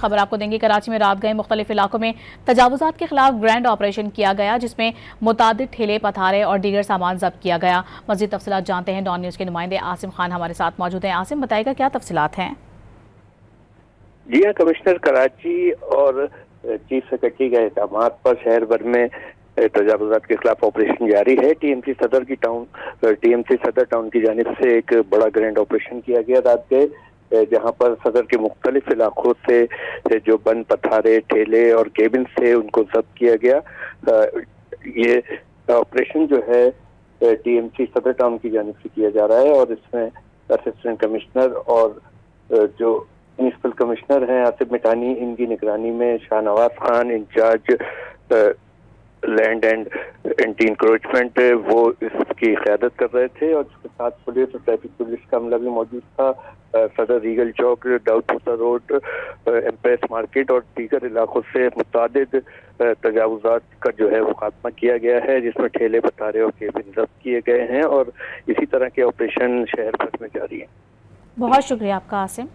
खबर आपको देंगे। कराची में रात गए मुख्तलिफ इलाकों में तजावुजात के खिलाफ ग्रैंड ऑपरेशन किया गया, जिसमें मुतादिद ठेले, पथारे और दीगर सामान जब्त किया गया। मज़ीद तफसीलात जानते हैं। डॉन न्यूज़ के नुमाइंदे आसिम खान हमारे साथ मौजूद हैं। आसिम, बताएगा क्या तफसीलात हैं? जी हाँ, कमिश्नर कराची और चीफ सेक्रेटरी के अहकाम पर शहर भर में तजावुजात के खिलाफ ऑपरेशन जारी है। टीएमसी सदर टाउन की जानिब से एक बड़ा ग्रैंड ऑपरेशन किया गया रात गए, जहां पर सदर के मुख्तलिफ इलाकों से जो बंद पथारे, ठेले और केबिन से उनको जब्त किया गया। ये ऑपरेशन जो है टीएमसी सदर टाउन की जानिब से किया जा रहा है और इसमें असिस्टेंट कमिश्नर और जो म्युनिसिपल कमिश्नर हैं आसिफ मिठानी, इनकी निगरानी में Shahnawaz Khan incharge land and anti encroachment वो इसकी क़यादत कर रहे थे और इसके साथ पुलिस और ट्रैफिक पुलिस का अमला भी मौजूद था। सदर रीगल चौक, दाऊदपुरा रोड, एम्प्रेस मार्केट और दीगर इलाकों से मुतादिद तजावुजात का जो है वो खात्मा किया गया है, जिसमें ठेले, पथारे और केबिन जब्त किए गए हैं और इसी तरह के ऑपरेशन शहर भर में जारी हैं। बहुत शुक्रिया आपका आसिम।